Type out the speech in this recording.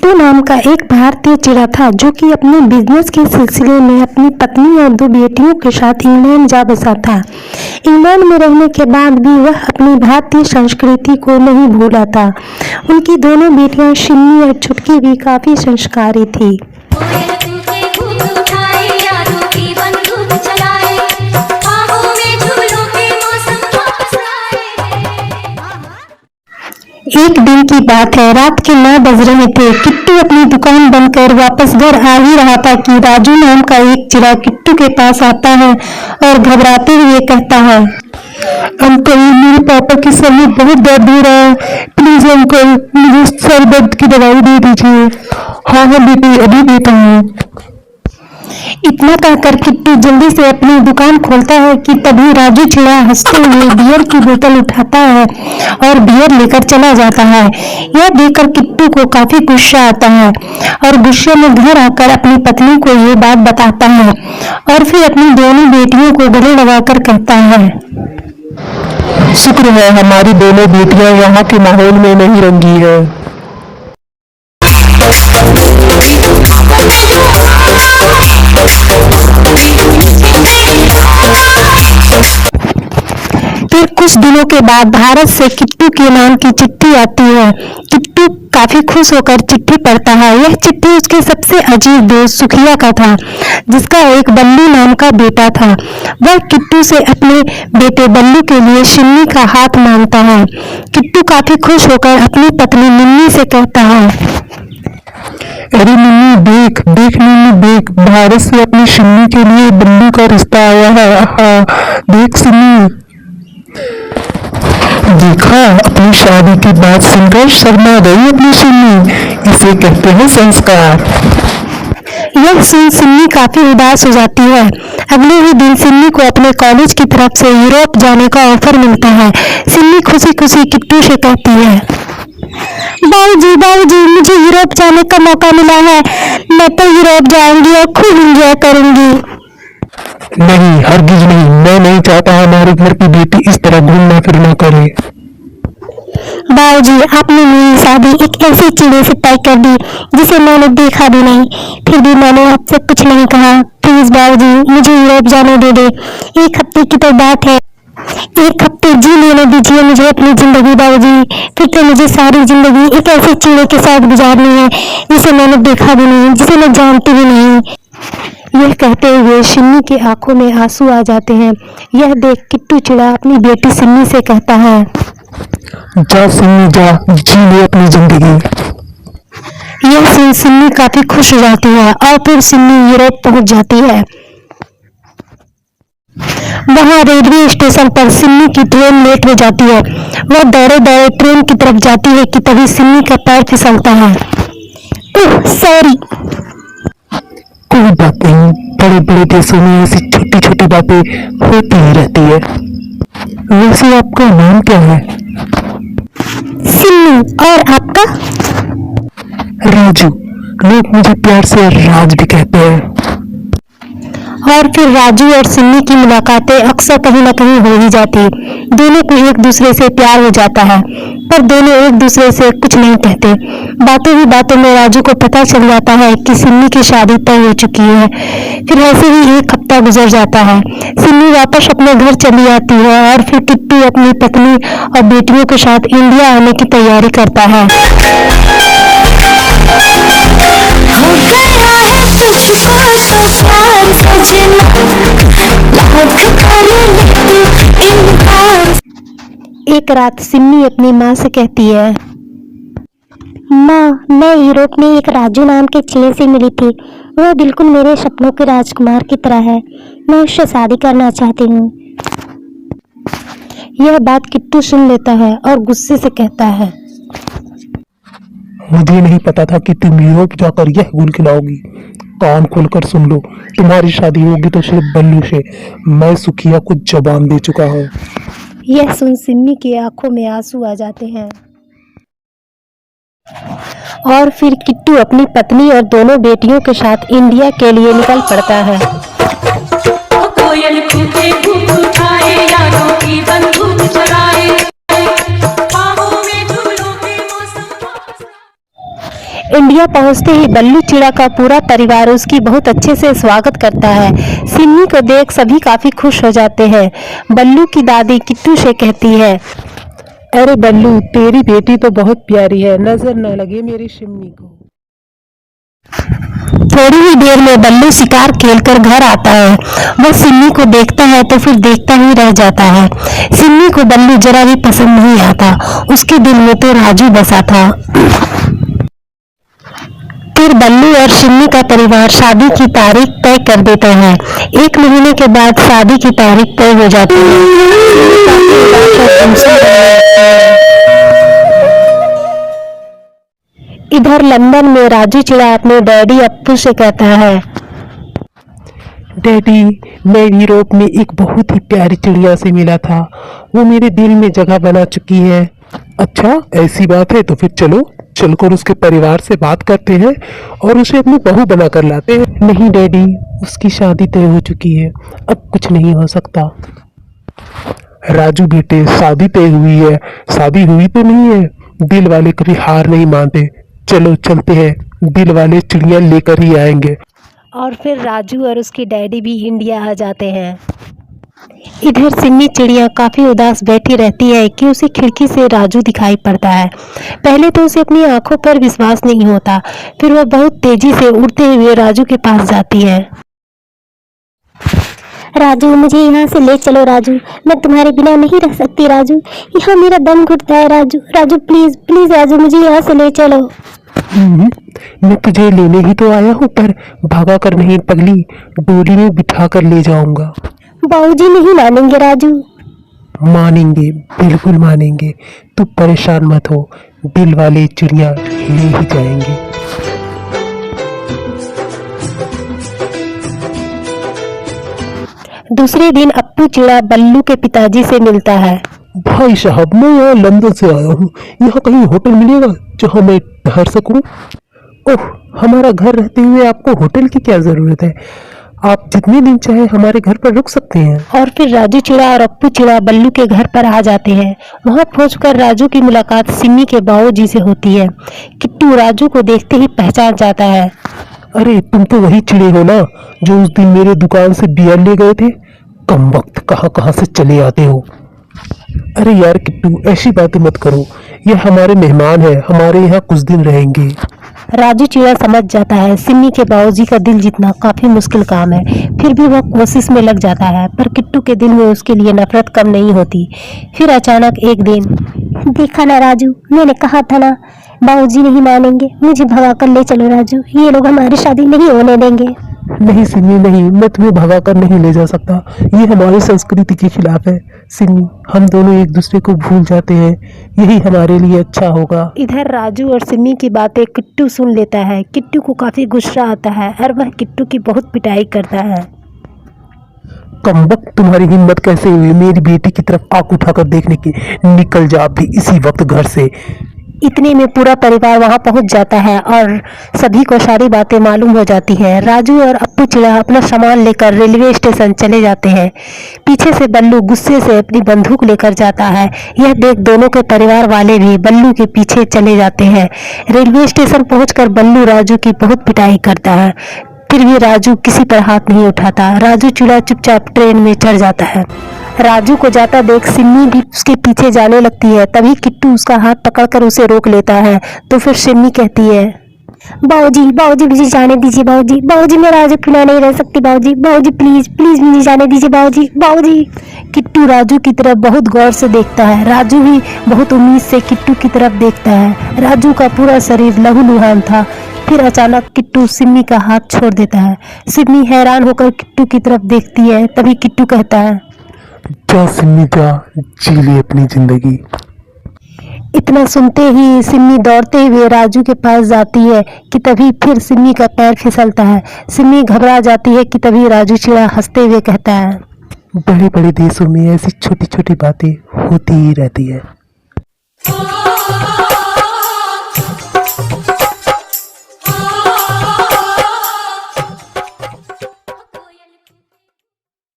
किट्टू नाम का एक भारतीय चिड़ा था जो कि अपने बिजनेस के सिलसिले में अपनी पत्नी और दो बेटियों के साथ इंग्लैंड जा बसा था। इंग्लैंड में रहने के बाद भी वह अपनी भारतीय संस्कृति को नहीं भूला था। उनकी दोनों बेटियां शिन्नी और छुटकी भी काफी संस्कारी थी। एक दिन की बात है, रात के 9 बज रहे थे। किट्टू अपनी दुकान बंद कर वापस घर आ ही रहा था कि राजू नाम का एक चिड़ा किट्टू के पास आता है और घबराते हुए कहता है, अंकल मेरे पापा के सर में बहुत दर्द हो रहा है, प्लीज अंकल मुझे सर दर्द की दवाई दे दीजिए। हाँ हाँ बेटे अभी देता हूँ। इतना कहकर किट्टू जल्दी से अपनी दुकान खोलता है कि तभी राजू चिड़ा हंसते हुए बियर की बोतल उठाता है और बियर लेकर चला जाता है। यह देखकर किट्टू को काफी गुस्सा आता है और गुस्से में घर आकर अपनी पत्नी को ये बात बताता है और फिर अपनी दोनों बेटियों को गले लगाकर कहता है, शुक्र है हमारी दोनों बेटियां यहाँ के माहौल में नहीं रंगी है। फिर कुछ दिनों के बाद भारत से किट्टू के नाम की चिट्ठी आती है। किट्टू काफी खुश होकर चिट्ठी पढ़ता है। यह चिट्ठी उसके सबसे अजीज दोस्त सुखिया का था, जिसका एक बल्लू नाम का बेटा था। वह किट्टू से अपने बेटे बल्लू के लिए शिन्नी का हाथ मांगता है। किट्टू काफी खुश होकर अपनी पत्नी मिन्नी से कहता है, अरे मिन्नी देख देख मिन्नी देख, भारत से अपनी शिन्नी के लिए बल्लू का रिश्ता आया है। देख सिन्नी, देखा अपनी शादी की बात सुनकर शर्मा गई अपनी शिन्नी, इसे कहते हैं संस्कार। यह सुन सिन्नी काफी उदास हो जाती है। अगले ही दिन सिन्नी को अपने कॉलेज की तरफ से यूरोप जाने का ऑफर मिलता है। सिन्नी खुशी खुशी किट्टू से कहती है, बाबूजी मुझे यूरोप जाने का मौका मिला है, मैं तो यूरोप जाऊंगी और खूब एंजॉय करूंगी। नहीं हरगिज नहीं, मैं नहीं चाहता हमारे घर की बेटी इस तरह घूमना फिरना करे। बाबूजी आपने मेरी शादी एक ऐसे चिड़े से तय कर दी जिसे मैंने देखा भी नहीं, फिर भी मैंने आपसे कुछ नहीं कहा। प्लीज बाबूजी मुझे यूरोप जाने दे दे, एक हफ्ते की तो बात है, एक हफ्ते जी लेने दीजिए मुझे अपनी जिंदगी बाबूजी, फिर तो मुझे सारी जिंदगी एक ऐसे चिड़े के साथ गुजारनी है जिसे मैंने देखा भी नहीं, जिसे मैं जानती भी नहीं। यह कहते हुए शिन्नी की आंखों में आंसू आ जाते हैं। यह देख किट्टू चिड़ा अपनी बेटी सिन्नी से कहता है, जा सिन्नी जा, जी ले अपनी जिंदगी। यह सुन सिन्नी काफी खुश हो जाती है और फिर सिन्नी यूरोप पहुंच जाती है। वहां रेलवे स्टेशन पर सिन्नी की ट्रेन लेट हो जाती है। वह दौड़े दौड़े ट्रेन की तरफ जाती है कि तभी सिन्नी का पैर फिसलता है। Oh sorry. कोई बात नहीं, बड़े बड़े देशों में ऐसी छोटी छोटी बातें होती ही रहती है। वैसे आपका नाम क्या है? सिन्नी। और आपका? राजू। लोग मुझे प्यार से राज भी कहते हैं। और फिर राजू और सिन्नी की मुलाकातें अक्सर कहीं न कहीं हो ही जाती। दोनों को एक दूसरे से प्यार हो जाता है, पर दोनों एक दूसरे से कुछ नहीं कहते। बातों ही बातों में राजू को पता चल जाता है कि सिन्नी की शादी तय हो चुकी है। फिर ऐसे ही एक हफ्ता गुजर जाता है। सिन्नी वापस अपने घर चली आती है और फिर किट्टू अपनी पत्नी और बेटियों के साथ इंडिया आने की तैयारी करता है। एक रात सिन्नी अपनी माँ से कहती है, माँ मैं यूरोप में एक राजू नाम के चिड़े से मिली थी, वह बिल्कुल मेरे सपनों के राजकुमार की तरह है, मैं उससे शादी करना चाहती हूँ। यह बात किट्टू सुन लेता है और गुस्से से कहता है, मुझे नहीं पता था कि तुम यूरोप जाकर यह गुल खिलाओगी। कान खोलकर सुन लो, तुम्हारी शादी होगी तो सिर्फ बल्लू से, मैं सुखिया को जबान दे चुका हूँ। यह सुन सिन्नी की आंखों में आंसू आ जाते हैं और फिर किट्टू अपनी पत्नी और दोनों बेटियों के साथ इंडिया के लिए निकल पड़ता है। इंडिया पहुंचते ही बल्लू चिड़ा का पूरा परिवार उसकी बहुत अच्छे से स्वागत करता है। सिन्नी को देख सभी काफी खुश हो जाते हैं। बल्लू की दादी किट्टू से कहती है, अरे बल्लू, तेरी बेटी तो बहुत प्यारी है, नजर न लगे मेरी शिम्मी को। थोड़ी ही देर में बल्लू शिकार खेलकर घर आता है। वह सिन्नी को देखता है तो फिर देखता ही रह जाता है। सिन्नी को बल्लू जरा भी पसंद नहीं आता। उसके दिल में तो राजू बसा था। फिर बल्लू और सिन्नी का परिवार शादी की तारीख तय कर देते हैं। 1 महीने के बाद शादी की तारीख तय हो जाती है। इधर लंदन में राजू चिड़ा अपने डैडी अप्पू से कहता है, डैडी, मैं यूरोप में एक बहुत ही प्यारी चिड़िया से मिला था। वो मेरे दिल में जगह बना चुकी है। अच्छा, ऐसी बात है तो फिर चलकर उसके परिवार से बात करते हैं और उसे अपनी बहू बनाकर लाते हैं। नहीं डैडी, उसकी शादी तय हो चुकी है, अब कुछ नहीं हो सकता। राजू बेटे, शादी तय हुई है, शादी हुई तो नहीं है। दिल वाले कभी हार नहीं मानते। चलो चलते हैं, दिल वाले चिड़िया लेकर ही आएंगे। और फिर राजू और उसके डैडी भी इंडिया आ जाते हैं। इधर सिन्नी चिड़िया काफी उदास बैठी रहती है कि उसे खिड़की से राजू दिखाई पड़ता है। पहले तो उसे अपनी आंखों पर विश्वास नहीं होता। फिर वह बहुत तेजी से उड़ते हुए राजू के पास जाती है। राजू, मुझे यहाँ से ले चलो राजू, मैं तुम्हारे बिना नहीं रह सकती राजू, यहाँ मेरा दम घुटता है राजू। राजू प्लीज प्लीज राजू, मुझे यहाँ से ले चलो। मैं तुझे लेने ही तो आया हूँ, पर भागा कर नहीं पगली, डोली में बिठा कर ले जाऊंगा। बाबूजी नहीं मानेंगे राजू। मानेंगे, बिल्कुल मानेंगे। तू परेशान मत हो, दिल वाले चिड़िया ले ही जाएंगे। दूसरे दिन अप्पू चिड़ा बल्लू के पिताजी से मिलता है। भाई साहब, मैं यहाँ लंदन से आया हूँ। यहाँ कहीं होटल मिलेगा जहाँ मैं ठहर सकूँ? ओह, हमारा घर रहते हुए आपको होटल की क्या जरूरत है? आप जितने दिन चाहे हमारे घर पर रुक सकते हैं। और फिर राजू चिड़ा और अप्पू चिड़ा बल्लू के घर पर आ जाते हैं। वहां पहुंचकर राजू की मुलाकात सिन्नी के बाबूजी से होती है। किट्टू राजू को देखते ही पहचान जाता है। अरे, तुम तो वही चिड़े हो ना जो उस दिन मेरे दुकान से बियर ले गए थे? कम वक्त कहाँ कहाँ से चले आते हो? अरे यार किट्टू, ऐसी बातें मत करो। ये हमारे मेहमान हैं, हमारे यहाँ कुछ दिन रहेंगे। राजू चिड़ा समझ जाता है सिन्नी के बाबूजी का दिल जीतना काफी मुश्किल काम है। फिर भी वह कोशिश में लग जाता है, पर किट्टू के दिल में उसके लिए नफरत कम नहीं होती। फिर अचानक एक दिन, देखा ना राजू, मैंने कहा था ना, बाबूजी नहीं मानेंगे, मुझे भगा कर ले चलो राजू, ये लोग हमारी शादी नहीं होने देंगे। नहीं सिन्नी, नहीं, मैं तुम्हें भगा कर नहीं ले जा सकता। ये हमारी संस्कृति के खिलाफ है। सिन्नी, हम दोनों एक दूसरे को भूल जाते हैं, यही हमारे लिए अच्छा होगा। इधर राजू और सिन्नी की बातें किट्टू सुन लेता है। किट्टू को काफी गुस्सा आता है और वह किट्टू की बहुत पिटाई करता है। कमबख्त, तुम्हारी हिम्मत कैसे हुई मेरी बेटी की तरफ आंख उठाकर देखने की? निकल जा अभी इसी वक्त घर से। इतने में पूरा परिवार वहां पहुंच जाता है और सभी को सारी बातें मालूम हो जाती हैं। राजू और अप्पू चिड़ा अपना सामान लेकर रेलवे स्टेशन चले जाते हैं। पीछे से बल्लू गुस्से से अपनी बंदूक लेकर जाता है। यह देख दोनों के परिवार वाले भी बल्लू के पीछे चले जाते हैं। रेलवे स्टेशन पहुंचकर बल्लू राजू की बहुत पिटाई करता है, फिर भी राजू किसी पर हाथ नहीं उठाता। राजू चिड़ा चुपचाप ट्रेन में चढ़ जाता है। राजू को जाता देख सिन्नी भी उसके पीछे जाने लगती है। तभी किट्टू उसका हाथ पकड़कर उसे रोक लेता है। तो फिर सिन्नी कहती है, बाबूजी बाबूजी मुझे जाने दीजिए बाबूजी, बाबूजी मैं राजू के बिना नहीं रह सकती बाबूजी, बाबूजी प्लीज प्लीज मुझे जाने दीजिए बाबूजी, बाबूजी। किट्टू राजू की तरफ बहुत गौर से देखता है। राजू भी बहुत उम्मीद से किट्टू की तरफ देखता है। राजू का पूरा शरीर लहूलुहान था। फिर अचानक किट्टू सिन्नी का हाथ छोड़ देता है। सिन्नी हैरान होकर किट्टू की तरफ देखती है। तभी किट्टू कहता है, जा सिन्नी जा, जी ले अपनी जिंदगी। इतना सुनते ही सिन्नी दौड़ते हुए राजू के पास जाती है कि तभी फिर सिन्नी का पैर फिसलता है। सिन्नी घबरा जाती है कि तभी राजू चिड़ा हंसते हुए कहता है, बड़े बड़े देशों में ऐसी छोटी छोटी बातें होती ही रहती है।